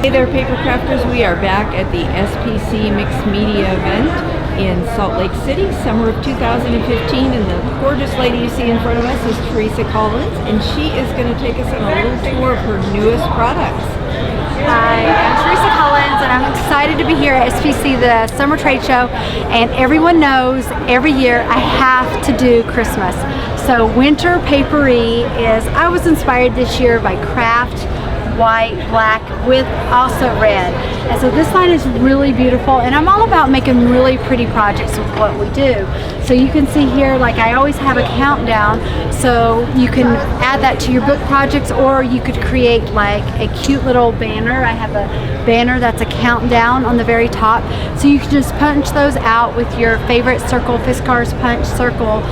Hey there, Papercrafters. We are back at the SPC Mixed Media Event in Salt Lake City, summer of 2015, and the gorgeous lady you see in front of us is Teresa Collins, and she is going to take us on a little tour of her newest products. Hi, I'm Teresa Collins, and I'm excited to be here at SPC, the summer trade show, and everyone knows every year I have to do Christmas. So winter papery is, I was inspired this year by craft, white, black, with also red. And so this line is really beautiful, and I'm all about making really pretty projects with what we do. So you can see here, like I always have a countdown, so you can add that to your book projects, or you could create like a cute little banner. I have a banner that's a countdown on the very top, so you can just punch those out with your favorite circle, Fiskars punch circle,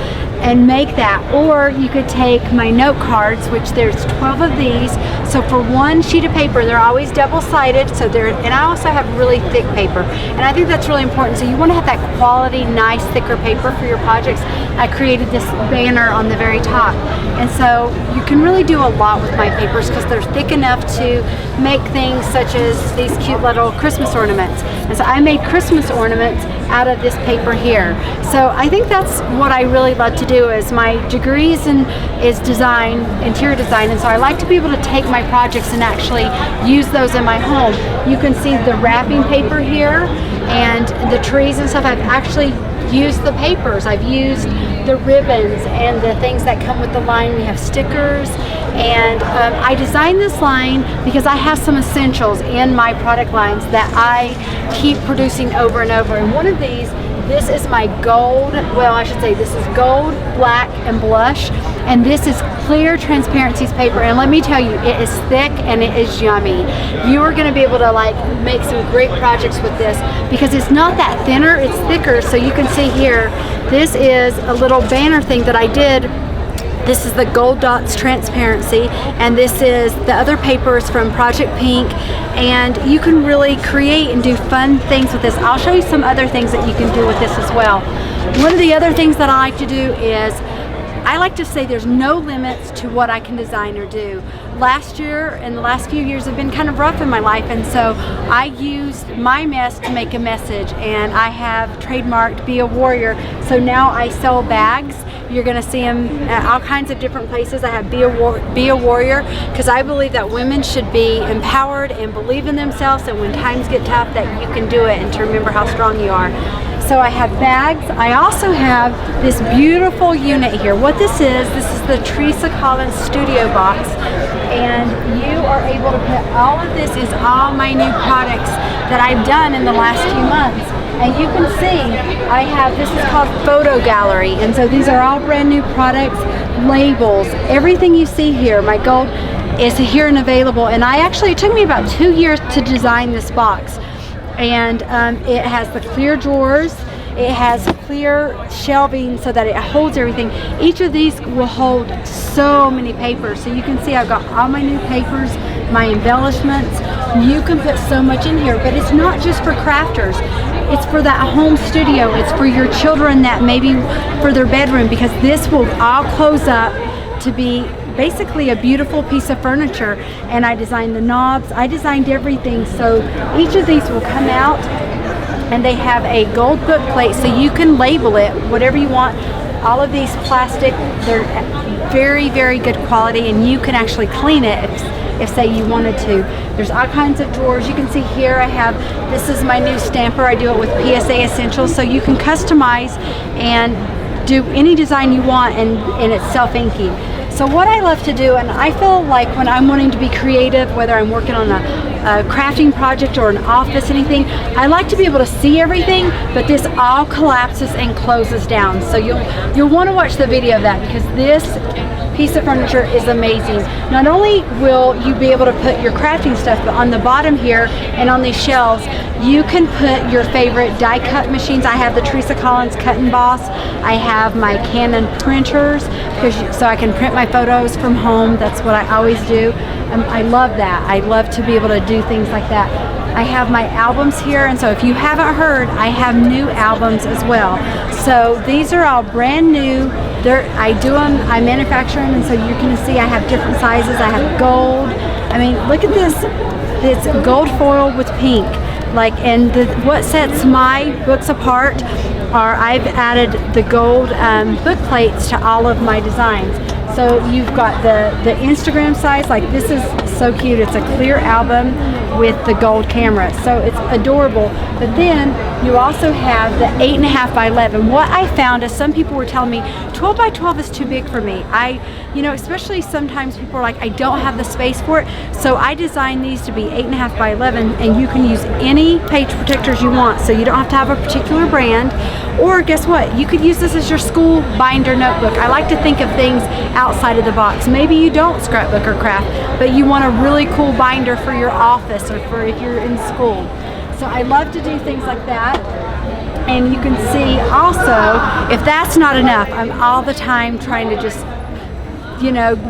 and make that. Or you could take my note cards, which there's 12 of these, so for one sheet of paper, they're always double-sided, so and I also have really thick paper, and I think that's really important. So you want to have that quality, nice, thicker paper for your projects. I created this banner on the very top, and so you can really do a lot with my papers because they're thick enough to make things such as these cute little Christmas ornaments. And so I made Christmas ornaments out of this paper here. So I think that's what I really love to do. Is my degree is design, interior design, and so I like to be able to take my projects and actually use those in my home. You can see the wrapping paper here and the trees and stuff. I've actually used the papers. I've used the ribbons and the things that come with the line. We have stickers, and I designed this line because I have some essentials in my product lines that I keep producing over and over. And one of these, this is my gold, well I should say this is gold, black, and blush, and this is clear transparencies paper, and let me tell you, it is thick and it is yummy. You are going to be able to like make some great projects with this because it's not that thinner, it's thicker. So you can see here, this is a little banner thing that I did. This is the Gold Dots Transparency, and this is the other papers from Project Pink, and you can really create and do fun things with this. I'll show you some other things that you can do with this as well. One of the other things that I like to do is, I like to say there's no limits to what I can design or do. Last year and the last few years have been kind of rough in my life, and so I used my mess to make a message, and I have trademarked Be a Warrior. So now I sell bags. You're going to see them at all kinds of different places. I have Be a Warrior because I believe that women should be empowered and believe in themselves, and when times get tough that you can do it and to remember how strong you are. So I have bags. I also have this beautiful unit here. What this is the Teresa Collins Studio Box, and you are able to put all of this is all my new products that I've done in the last few months. And you can see I have, this is called Photo Gallery, and so these are all brand new products, labels, everything you see here, my gold is here and available. And it took me about 2 years to design this box. And it has the clear drawers, it has clear shelving so that it holds everything. Each of these will hold so many papers. So you can see I've got all my new papers, my embellishments. You can put so much in here, but it's not just for crafters. It's for that home studio. It's for your children, that maybe for their bedroom, because this will all close up to be basically a beautiful piece of furniture. And I designed the knobs, I designed everything. So each of these will come out, and they have a gold book plate, so you can label it whatever you want. All of these plastic, they're very, very good quality, and you can actually clean it if say you wanted to. There's all kinds of drawers. You can see here I have, this is my new stamper. I do it with PSA Essentials, so you can customize and do any design you want, and it's self-inking. So what I love to do, and I feel like when I'm wanting to be creative, whether I'm working on a crafting project or an office, anything, I like to be able to see everything, but this all collapses and closes down. So you'll want to watch the video of that, because this piece of furniture is amazing. Not only will you be able to put your crafting stuff, but on the bottom here and on these shelves, you can put your favorite die cut machines. I have the Teresa Collins Cut and Boss. I have my Canon printers, so I can print my photos from home. That's what I always do. I love that. I love to be able to do things like that. I have my albums here, and so if you haven't heard, I have new albums as well. So these are all brand new. I manufacture them, and so you're going to see I have different sizes. I have gold. I mean, look at this it's gold foil with pink. And what sets my books apart are I've added the gold book plates to all of my designs. So you've got the Instagram size, like this is so cute. It's a clear album with the gold camera, so it's adorable. But then you also have the 8.5 by 11. What I found is some people were telling me 12 by 12 is too big for me. Especially sometimes people are like, I don't have the space for it. So I designed these to be 8.5 by 11, and you can use any page protectors you want. So you don't have to have a particular brand. Or guess what? You could use this as your school binder notebook. I like to think of things outside of the box. Maybe you don't scrapbook or craft, but you want a really cool binder for your office or for if you're in school. So I love to do things like that. And you can see also, if that's not enough, I'm all the time trying to just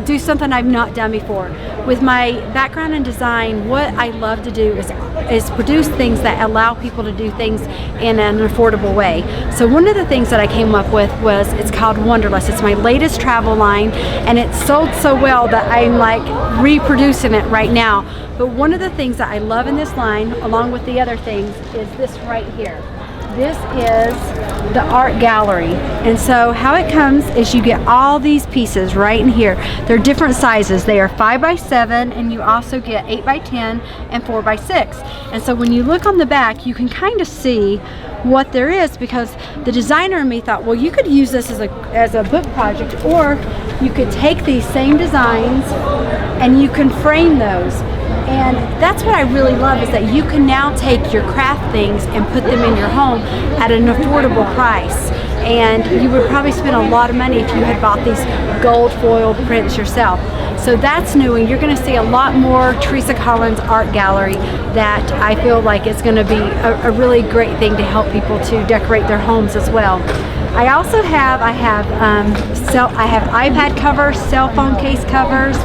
do something I've not done before. With my background in design, what I love to do is produce things that allow people to do things in an affordable way. So one of the things that I came up with was, it's called Wonderlust. It's my latest travel line, and it's sold so well that I'm like reproducing it right now. But one of the things that I love in this line, along with the other things, is this right here. This is the art gallery, and so how it comes is you get all these pieces right in here. They're different sizes. They are 5 by 7, and you also get 8 by 10 and 4 by 6. And so when you look on the back, you can kind of see what there is, because the designer in me thought, well, you could use this as a book project, or you could take these same designs and you can frame those. And that's what I really love, is that you can now take your craft things and put them in your home at an affordable price. And you would probably spend a lot of money if you had bought these gold foil prints yourself. So that's new, and you're going to see a lot more Teresa Collins Art Gallery that I feel like is going to be a really great thing to help people to decorate their homes as well. I also have iPad covers, cell phone case covers.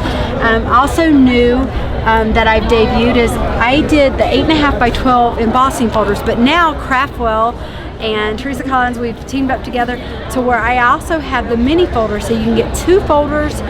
Also new that I've debuted is I did the 8.5 by 12 embossing folders, but now Craftwell and Teresa Collins, we've teamed up together to where I also have the mini folders, so you can get 2 folders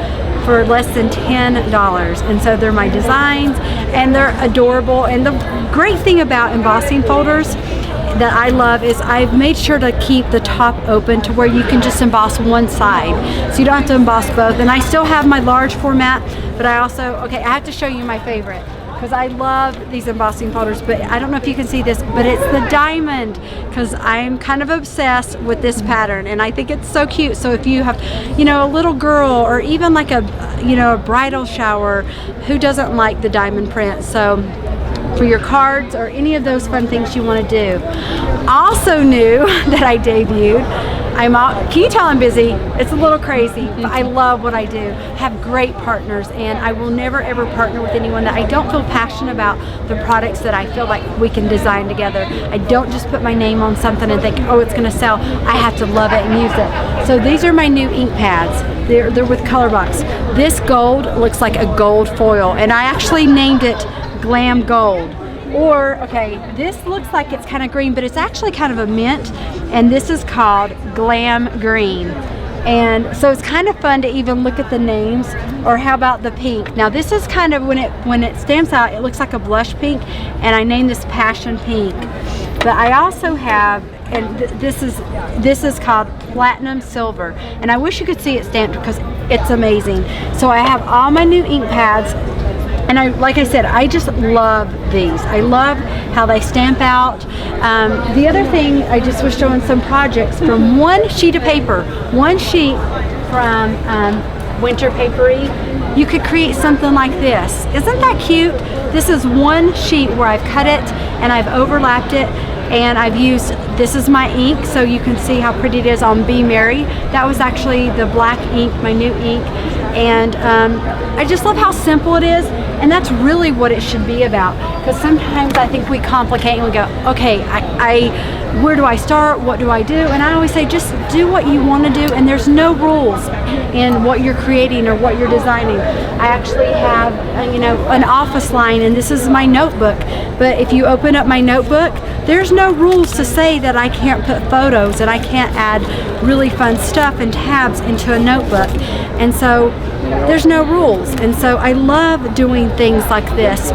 for less than $10. And so they're my designs, and they're adorable. And the great thing about embossing folders that I love is I've made sure to keep the top open to where you can just emboss one side, so you don't have to emboss both. And I still have my large format, but I also, I have to show you my favorite, because I love these embossing folders. But I don't know if you can see this, but it's the diamond, because I'm kind of obsessed with this pattern, and I think it's so cute. So if you have, a little girl, or even like a bridal shower, who doesn't like the diamond print? So for your cards or any of those fun things you want to do. Also new that I debuted, can you tell I'm busy? It's a little crazy, but I love what I do. Have great partners, and I will never ever partner with anyone that I don't feel passionate about the products that I feel like we can design together. I don't just put my name on something and think, oh, it's going to sell. I have to love it and use it. So these are my new ink pads. They're with Colorbox. This gold looks like a gold foil, and I actually named it Glam Gold. Or, this looks like it's kind of green, but it's actually kind of a mint, and this is called Glam Green. And so it's kind of fun to even look at the names. Or how about the pink? Now this is kind of, when it stamps out, it looks like a blush pink, and I named this Passion Pink. But I also have, and this is called Platinum Silver, and I wish you could see it stamped because it's amazing. So I have all my new ink pads. And like I said, I just love these. I love how they stamp out. The other thing, I just was showing some projects from one sheet of paper, one sheet from Winter Papery. You could create something like this. Isn't that cute? This is one sheet where I've cut it and I've overlapped it, and I've used, this is my ink, so you can see how pretty it is on Be Merry. That was actually the black ink, my new ink. And I just love how simple it is, and that's really what it should be about. Because sometimes I think we complicate and we go, okay, where do I start? What do I do? And I always say, just do what you want to do, and there's no rules in what you're creating or what you're designing. I actually have, an office line, and this is my notebook. But if you open up my notebook, there's no rules to say that I can't put photos and I can't add really fun stuff and tabs into a notebook. And so there's no rules. And so I love doing things like this.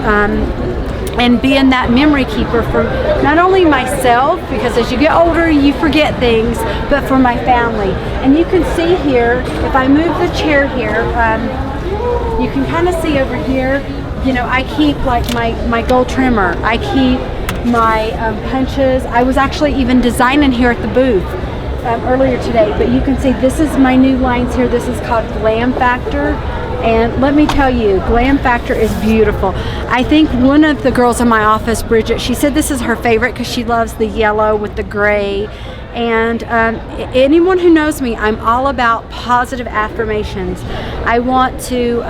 and being that memory keeper for not only myself, because as you get older you forget things, but for my family. And you can see here, if I move the chair here, you can kind of see over here, you know, I keep like my gold trimmer, I keep my punches. I was actually even designing here at the booth earlier today, but you can see this is my new lines here. This is called Glam Factor. And let me tell you, Glam Factor is beautiful. I think one of the girls in my office, Bridget, she said this is her favorite because she loves the yellow with the gray. And anyone who knows me, I'm all about positive affirmations. I want to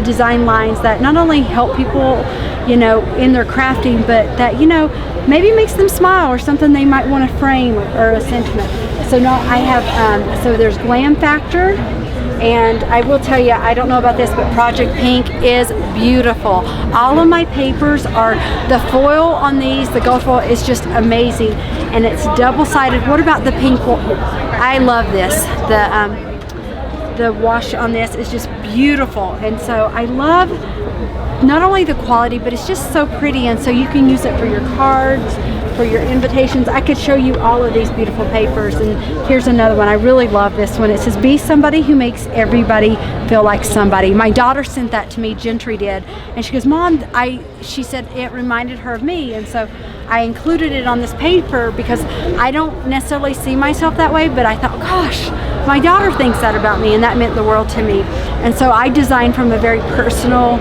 design lines that not only help people, you know, in their crafting, but that, you know, maybe makes them smile or something they might want to frame or a sentiment. So now I have, so there's Glam Factor. And I will tell you, I don't know about this, but Project Pink is beautiful. All of my papers are, the foil on these, the gold foil is just amazing. And it's double-sided. What about the pink one? I love this. The wash on this is just beautiful. And so I love not only the quality, but it's just so pretty. And so you can use it for your cards, for your invitations. I could show you all of these beautiful papers. And here's another one. I really love this one. It says, be somebody who makes everybody feel like somebody. My daughter sent that to me, Gentry did. And she goes, Mom, she said it reminded her of me. And so I included it on this paper because I don't necessarily see myself that way, but I thought, gosh, my daughter thinks that about me, and that meant the world to me. And so I designed from a very personal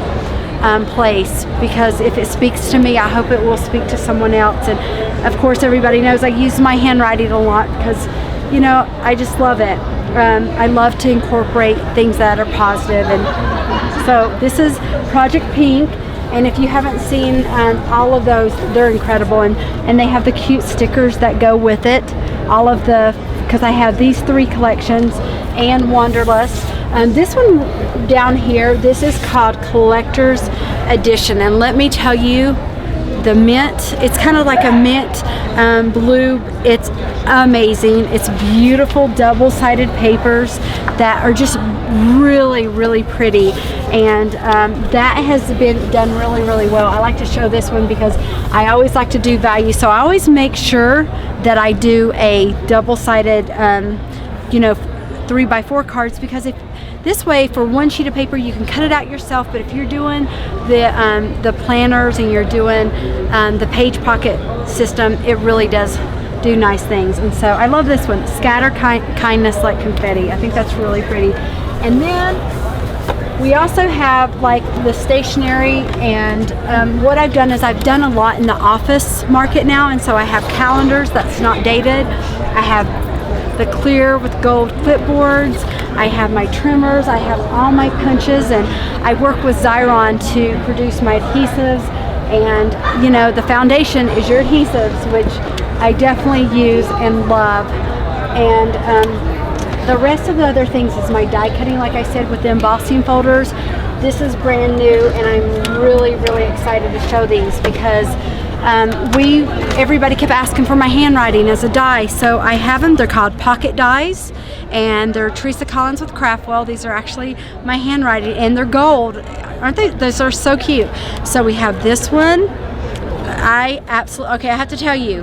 place, because if it speaks to me, I hope it will speak to someone else. And of course, everybody knows I use my handwriting a lot because, you know, I just love it. I love to incorporate things that are positive. And so this is Project Pink. And if you haven't seen all of those, they're incredible. And they have the cute stickers that go with it. All of the, because I have these 3 collections and Wanderlust. This one down here, this is called Collector's Edition. And let me tell you, the mint, it's kind of like a mint blue. It's amazing. It's beautiful double-sided papers that are just really, really pretty. And that has been done really, really well. I like to show this one because I always like to do value. So I always make sure that I do a double-sided, you know, 3x4 cards, because if this way, for one sheet of paper, you can cut it out yourself. But if you're doing the planners and you're doing the page pocket system, it really does do nice things. And so I love this one, Scatter Kindness Like Confetti. I think that's really pretty. And then we also have like the stationery, and what I've done is I've done a lot in the office market now, and so I have calendars that's not dated. I have the clear with gold clipboards. I have my trimmers. I have all my punches, and I work with Xyron to produce my adhesives. And you know, the foundation is your adhesives, which I definitely use and love. And the rest of the other things is my die cutting, like I said, with the embossing folders. This is brand new, and I'm really, really excited to show these because everybody kept asking for my handwriting as a die, so I have them. They're called pocket dies, and they're Teresa Collins with Craftwell. These are actually my handwriting, and they're gold. Aren't they? Those are so cute. So we have this one. I have to tell you,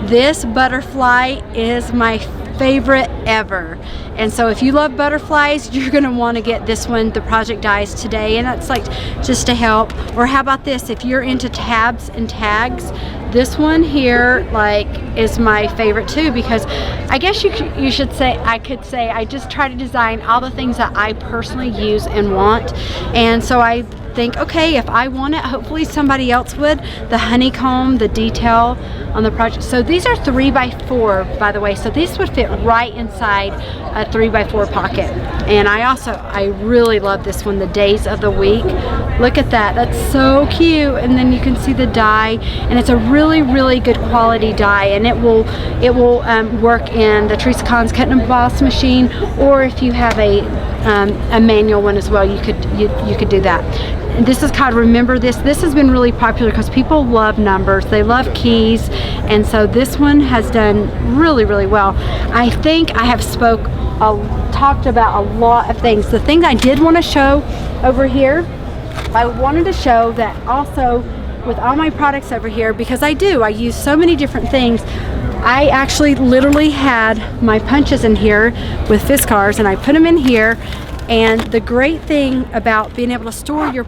this butterfly is my favorite ever. And so if you love butterflies, you're going to want to get this one, the Project Dies, today. And that's like just to help. Or how about this, if you're into tabs and tags, this one here like is my favorite too, because I guess you should say, I could say I just try to design all the things that I personally use and want. And so I think, okay, if I want it, hopefully somebody else would. The honeycomb, the detail on the project. So these are 3x4, by the way, so these would fit right inside a 3x4 pocket. And I really love this one, the days of the week. Look at that, that's so cute. And then you can see the die, and it's a really, really good quality die, and it will work in the Teresa Collins cut and emboss machine, or if you have a manual one as well, you could do that. And this is called Remember This. This has been really popular because people love numbers, they love keys, and so this one has done really, really well. I think I have talked about a lot of things. The thing I did want to show over here, I wanted to show that also with all my products over here, because I use so many different things. I actually literally had my punches in here with Fiskars, and I put them in here. And the great thing about being able to store your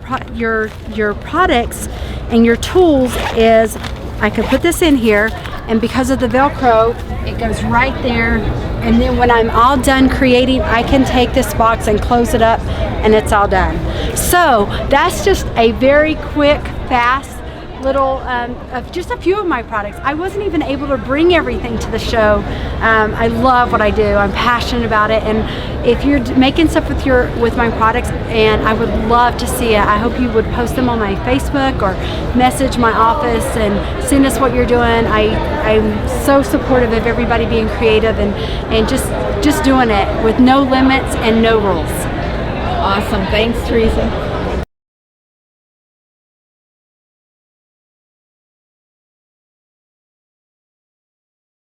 products and your tools is I could put this in here, and because of the Velcro, it goes right there. And then when I'm all done creating, I can take this box and close it up, and it's all done. So that's just a very quick, fast little of just a few of my products. I wasn't even able to bring everything to the show. I love what I do. I'm passionate about it, and if you're making stuff with my products, and I would love to see it. I hope you would post them on my Facebook or message my office and send us what you're doing. I'm so supportive of everybody being creative and just doing it with no limits and no rules. Awesome. Thanks, Teresa.